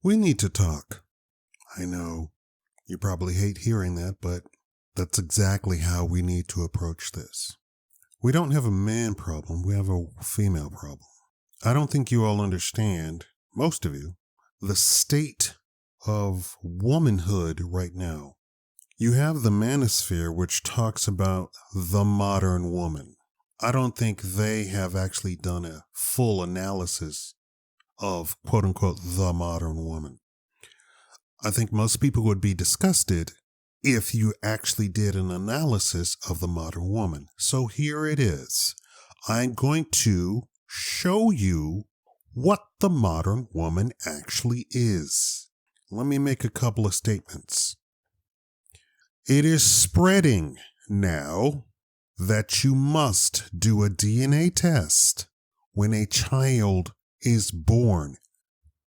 We need to talk. I know you probably hate hearing that, but that's exactly how we need to approach this. We don't have a man problem, we have a female problem. I don't think you all understand, most of you, the state of womanhood right now. You have the manosphere, which talks about the modern woman. I don't think they have actually done a full analysis of quote unquote the modern woman. I think most people would be disgusted if you actually did an analysis of the modern woman. So here it is. I'm going to show you what the modern woman actually is. Let me make a couple of statements. It is spreading now that you must do a DNA test when a child is born.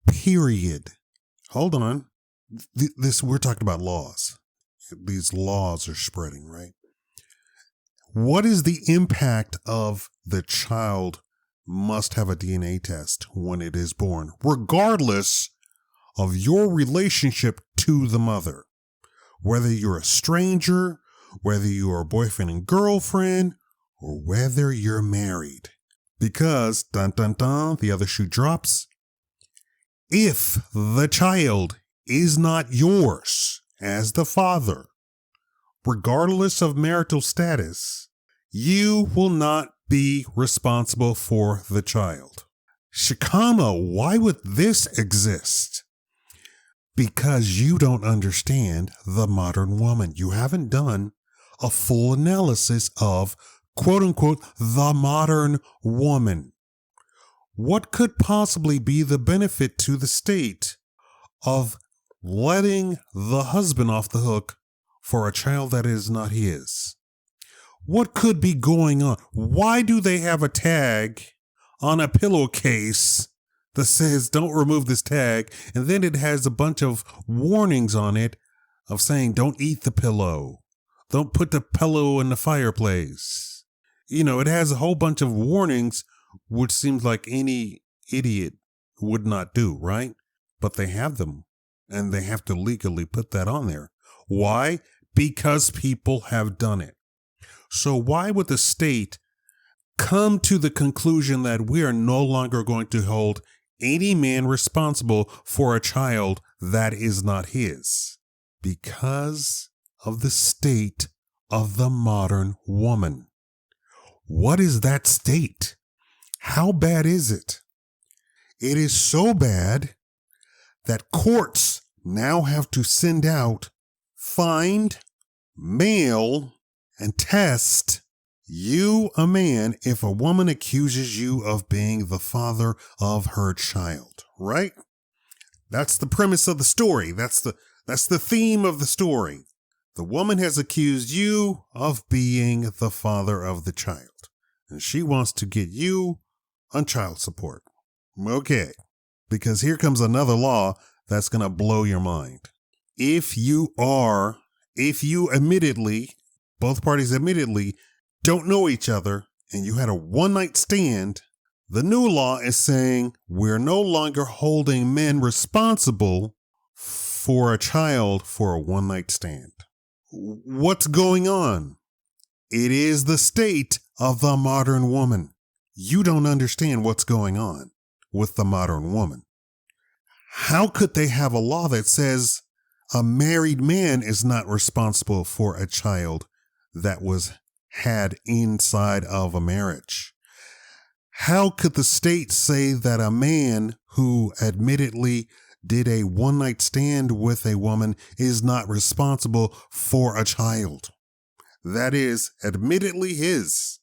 Period. Hold on. We're talking about laws. These laws are spreading, right? What is the impact of the child must have a DNA test when it is born, regardless of your relationship to the mother? Whether you're a stranger, whether you're a boyfriend and girlfriend, or whether you're married. Because, dun dun dun, the other shoe drops. If the child is not yours as the father, regardless of marital status, you will not be responsible for the child. Shikama, why would this exist? Because you don't understand the modern woman. You haven't done a full analysis of, quote unquote, the modern woman. What could possibly be the benefit to the state of letting the husband off the hook for a child that is not his? What could be going on? Why do they have a tag on a pillowcase that says don't remove this tag, and then it has a bunch of warnings on it of saying don't eat the pillow, don't put the pillow in the fireplace? It has a whole bunch of warnings, which seems like any idiot would not do, right? But they have them, and they have to legally put that on there. Why? Because people have done it. So why would the state come to the conclusion that we are no longer going to hold any man responsible for a child that is not his? Because of the state of the modern woman. What is that state? How bad is it? It is so bad that courts now have to send out, find, mail, and test you, a man, if a woman accuses you of being the father of her child, right? That's the premise of the story. That's the theme of the story. The woman has accused you of being the father of the child, and she wants to get you on child support. Okay, because here comes another law that's going to blow your mind. If you admittedly, both parties admittedly, don't know each other and you had a one-night stand, the new law is saying we're no longer holding men responsible for a child for a one-night stand. What's going on? It is the state of the modern woman. You don't understand what's going on with the modern woman. How could they have a law that says a married man is not responsible for a child that was had inside of a marriage? How could the state say that a man who admittedly did a one-night stand with a woman is not responsible for a child that is admittedly his?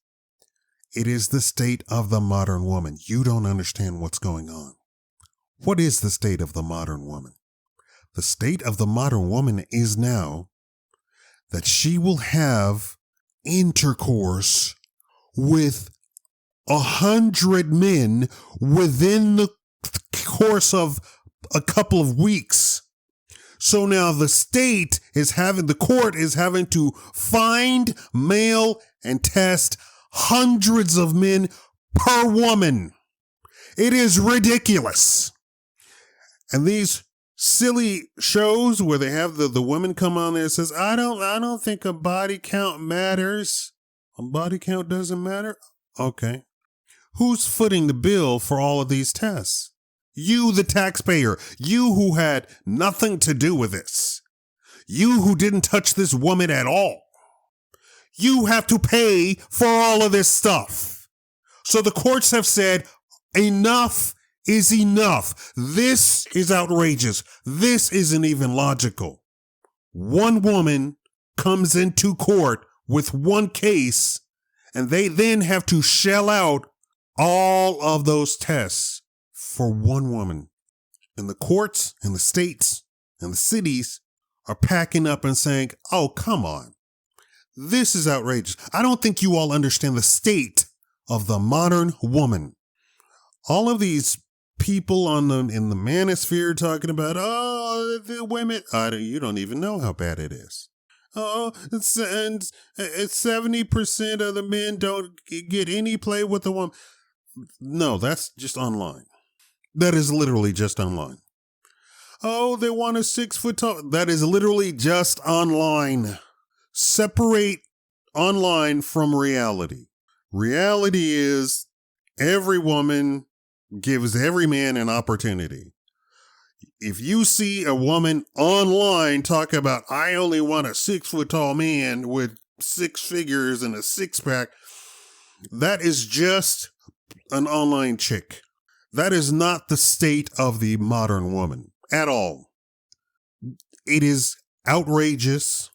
It is the state of the modern woman. You don't understand what's going on. What is the state of the modern woman? The state of the modern woman is now that she will have intercourse with 100 men within the course of a couple of weeks. So now the court is having to find, mail, and test hundreds of men per woman. It is ridiculous. And these silly shows where they have the women come on there and says, I don't think a body count matters. A body count doesn't matter? Okay. Who's footing the bill for all of these tests? You, the taxpayer. You who had nothing to do with this. You who didn't touch this woman at all. You have to pay for all of this stuff. So the courts have said, enough is enough. This is outrageous. This isn't even logical. One woman comes into court with one case, and they then have to shell out all of those tests for one woman. And the courts and the states and the cities are packing up and saying, oh, come on. This is outrageous. I don't think you all understand the state of the modern woman. All of these people in the manosphere talking about, oh, the women, you don't even know how bad it is. Oh, it's 70% of the men don't get any play with the woman. No, that's just online. That is literally just online. Oh, they want a 6 foot tall. That is literally just online. Separate online from reality. Reality is every woman gives every man an opportunity. If you see a woman online talk about, I only want a 6 foot tall man with 6 figures and a 6-pack, that is just an online chick. That is not the state of the modern woman at all. It is outrageous.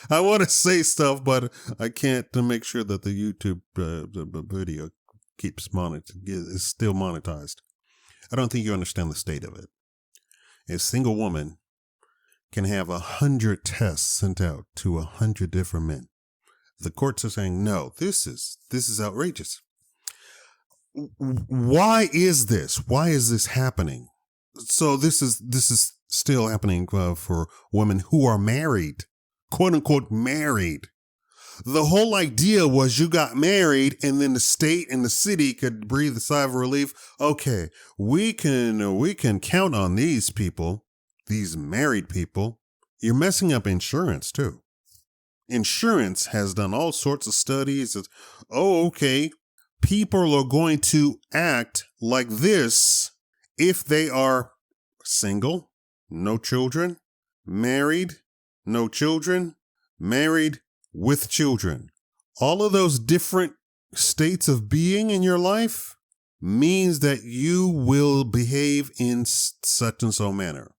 I want to say stuff, but I can't to make sure that the YouTube the video keeps is still monetized. I don't think you understand the state of it. A single woman can have 100 tests sent out to 100 different men. The courts are saying, no, this is outrageous. Why is this? Why is this happening? So this is still happening for women who are married, quote unquote married. The whole idea was you got married and then the state and the city could breathe a sigh of relief. Okay, we can count on these people, these married people. You're messing up insurance too. Insurance has done all sorts of studies. Okay, people are going to act like this if they are single, no children, married, no children, married, with children. All of those different states of being in your life means that you will behave in such and so manner.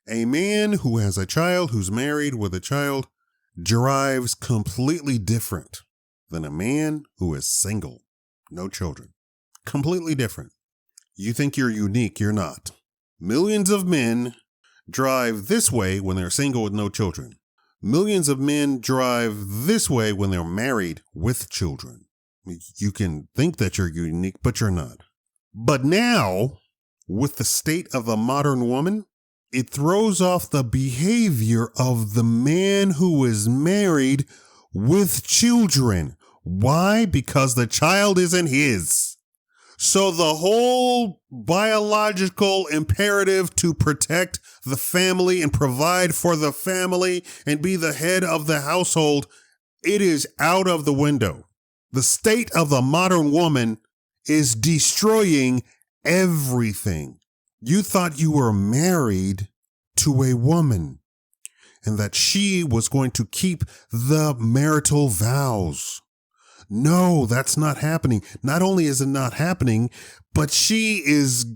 A man who has a child, who's married with a child, drives completely different than a man who is single, no children. Completely different. You think you're unique, you're not. Millions of men drive this way when they're single with no children. Millions of men drive this way when they're married with children. You can think that you're unique, but you're not. But now, with the state of the modern woman, it throws off the behavior of the man who is married with children. Why? Because the child isn't his. So the whole biological imperative to protect the family and provide for the family and be the head of the household, it is out of the window. The state of the modern woman is destroying everything. You thought you were married to a woman and that she was going to keep the marital vows. No, that's not happening. Not only is it not happening, but she is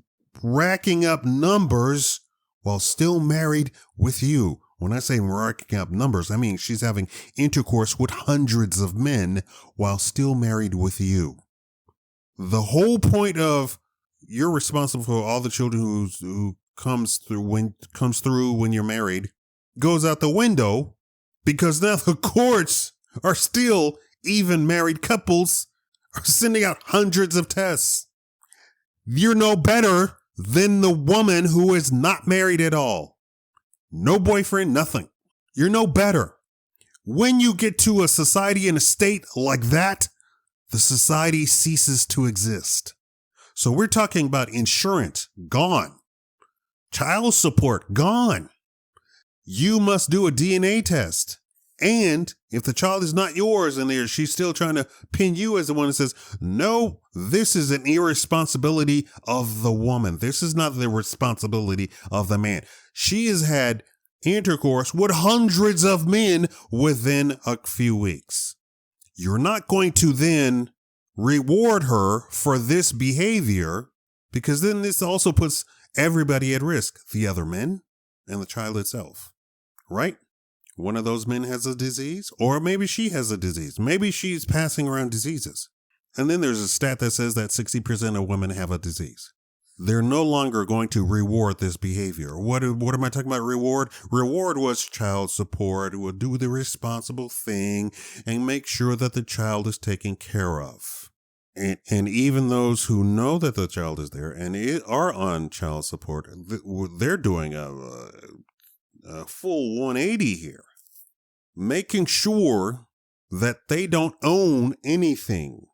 racking up numbers while still married with you. When I say racking up numbers, I mean she's having intercourse with hundreds of men while still married with you. The whole point of you're responsible for all the children who comes through when you're married goes out the window because now the courts are still, even married couples are sending out hundreds of tests. You're no better than the woman who is not married at all. No boyfriend, nothing. You're no better. When you get to a society and a state like that, the society ceases to exist. So we're talking about insurance gone. Child support, gone. You must do a DNA test. And if the child is not yours and she's still trying to pin you as the one that says, no, this is an irresponsibility of the woman. This is not the responsibility of the man. She has had intercourse with hundreds of men within a few weeks. You're not going to then reward her for this behavior, because then this also puts everybody at risk, the other men and the child itself, right? One of those men has a disease, or maybe she has a disease. Maybe she's passing around diseases. And then there's a stat that says that 60% of women have a disease. They're no longer going to reward this behavior. What am I talking about? Reward? Reward was child support. It would do the responsible thing and make sure that the child is taken care of. And even those who know that the child is there and are on child support, they're doing a full 180 here, making sure that they don't own anything.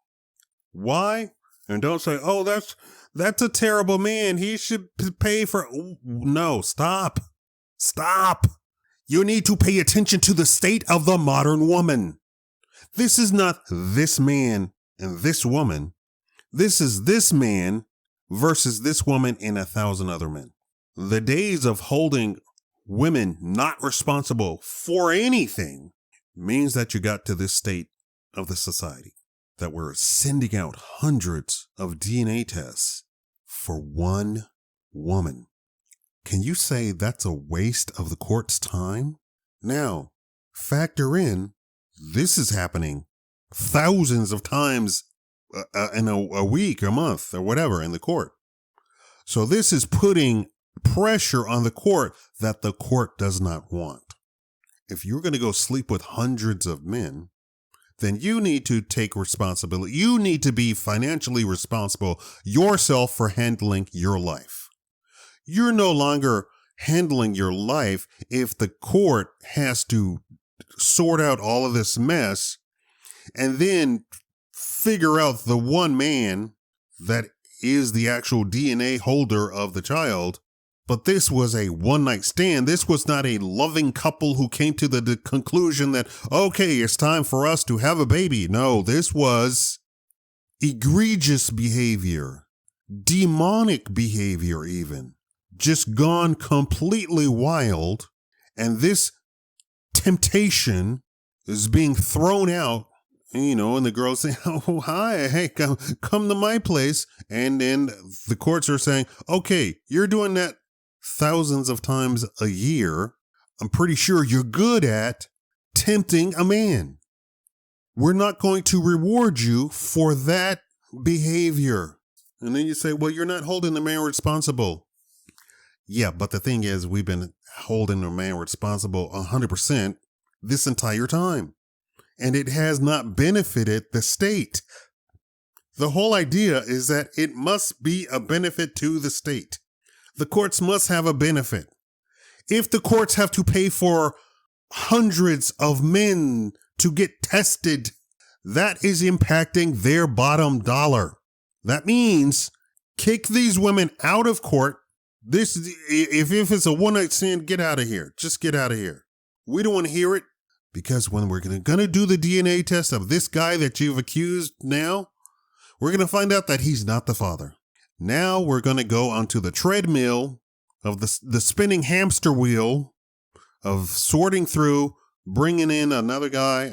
Why? And don't say, oh, that's a terrible man. He should pay for. No, stop. You need to pay attention to the state of the modern woman. This is not this man and this woman. This is this man versus this woman and 1,000 other men. The days of holding women not responsible for anything means that you got to this state of the society that we're sending out hundreds of DNA tests for one woman. Can you say that's a waste of the court's time? Now, factor in, this is happening thousands of times in a week, a month, or whatever in the court. So this is putting pressure on the court that the court does not want. If you're going to go sleep with hundreds of men, then you need to take responsibility. You need to be financially responsible yourself for handling your life. You're no longer handling your life if the court has to sort out all of this mess and then figure out the one man that is the actual DNA holder of the child. But this was a one-night stand. This was not a loving couple who came to the conclusion that, okay, it's time for us to have a baby. No, this was egregious behavior, demonic behavior even, just gone completely wild. And this temptation is being thrown out, and the girls say, oh, hi, hey, come to my place. And then the courts are saying, okay, you're doing that thousands of times a year. I'm pretty sure you're good at tempting a man. We're not going to reward you for that behavior. And then you say, well, you're not holding the man responsible. Yeah, but the thing is, we've been holding the man responsible 100% this entire time. And it has not benefited the state. The whole idea is that it must be a benefit to the state. The courts must have a benefit. If the courts have to pay for hundreds of men to get tested, that is impacting their bottom dollar. That means kick these women out of court. If it's a one-night stand, get out of here. Just get out of here. We don't want to hear it, because when we're going to do the DNA test of this guy that you've accused now, we're going to find out that he's not the father. Now we're going to go onto the treadmill of the spinning hamster wheel of sorting through, bringing in another guy.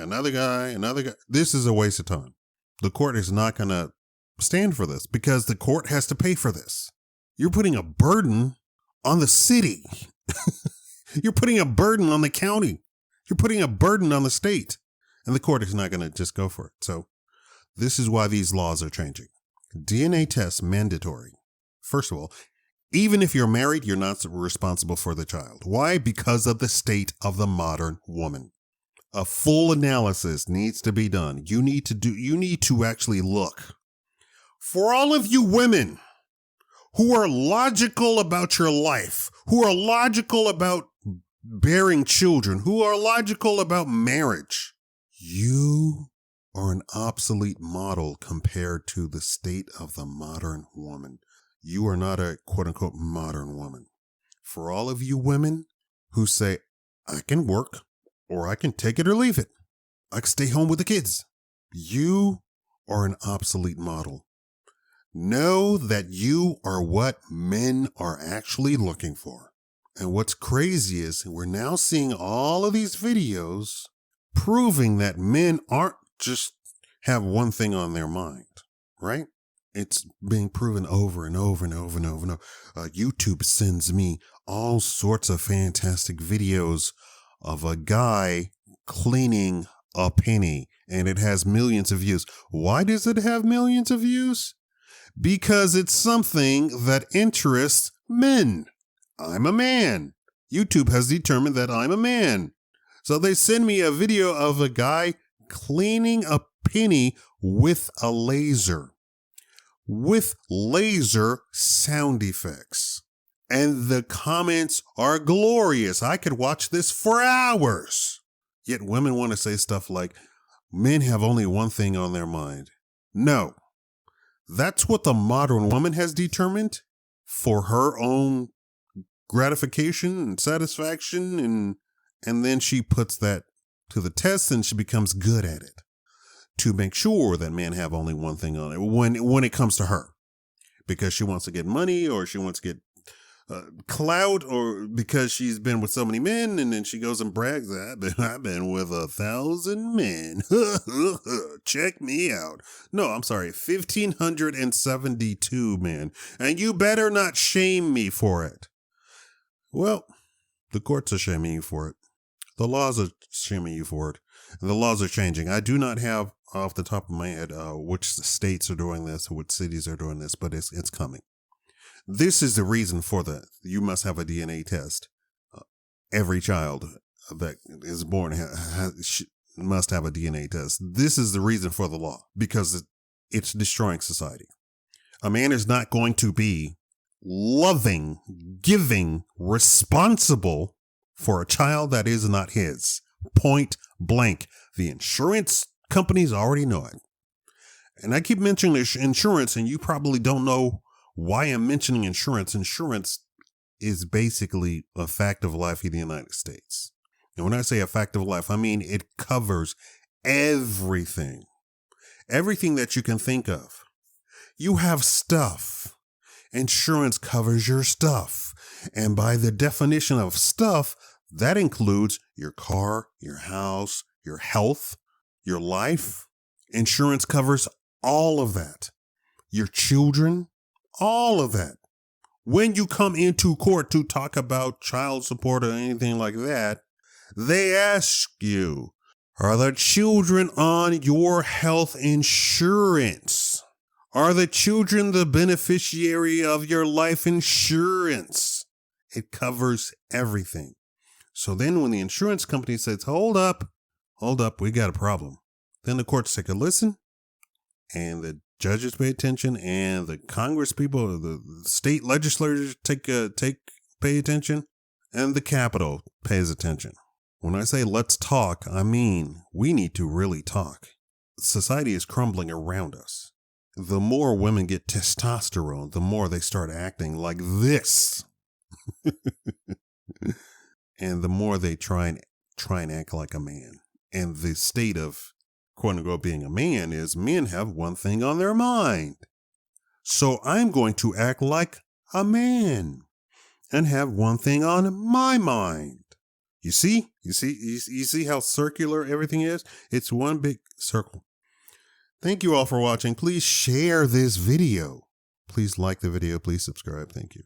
This is a waste of time. The court is not going to stand for this because the court has to pay for this. You're putting a burden on the city. You're putting a burden on the county. You're putting a burden on the state. And the court is not going to just go for it. So this is why these laws are changing. DNA tests mandatory. First of all, even if you're married, you're not responsible for the child. Why? Because of the state of the modern woman. A full analysis needs to be done. You need to actually look. For all of you women who are logical about your life, who are logical about bearing children, who are logical about marriage, you are an obsolete model compared to the state of the modern woman. You are not a quote unquote modern woman. For all of you women who say, I can work or I can take it or leave it. I can stay home with the kids. You are an obsolete model. Know that you are what men are actually looking for. And what's crazy is we're now seeing all of these videos proving that men aren't just have one thing on their mind, right? It's being proven over and over and over and over and over. YouTube sends me all sorts of fantastic videos of a guy cleaning a penny, and it has millions of views. Why does it have millions of views? Because it's something that interests men. I'm a man. YouTube has determined that I'm a man. So they send me a video of a guy cleaning a penny with a laser. With laser sound effects. And the comments are glorious. I could watch this for hours. Yet women want to say stuff like, men have only one thing on their mind. No. That's what the modern woman has determined for her own gratification and satisfaction, and then she puts that to the test and she becomes good at it to make sure that men have only one thing on it when it comes to her, because she wants to get money or she wants to get clout, or because she's been with so many men, and then she goes and brags, I've been with 1,000 men. Check me out. No, I'm sorry, 1,572 men, and you better not shame me for it. Well, the courts are shaming you for it. The laws are shaming you for it. And the laws are changing. I do not have off the top of my head which states are doing this or which cities are doing this, but it's coming. This is the reason for you must have a DNA test. Every child that is born must have a DNA test. This is the reason for the law, because it's destroying society. A man is not going to be loving, giving, responsible for a child that is not his. Point blank. The insurance companies already know it. And I keep mentioning insurance, and you probably don't know why I'm mentioning insurance. Insurance is basically a fact of life in the United States. And when I say a fact of life, I mean it covers everything. Everything that you can think of. You have stuff. Insurance covers your stuff. And by the definition of stuff, that includes your car, your house, your health, your life. Insurance covers all of that. Your children, all of that. When you come into court to talk about child support or anything like that, they ask you, are the children on your health insurance? Are the children the beneficiary of your life insurance? It covers everything. So then when the insurance company says, hold up, we got a problem. Then the courts take a listen, and the judges pay attention, and the Congress people, the state legislators pay attention, and the Capitol pays attention. When I say let's talk, I mean we need to really talk. Society is crumbling around us. The more women get testosterone, the more they start acting like this. And the more they try and act like a man. And the state of, quote unquote, being a man is men have one thing on their mind. So I'm going to act like a man and have one thing on my mind. You see how circular everything is? It's one big circle. Thank you all for watching. Please share this video. Please like the video. Please subscribe. Thank you.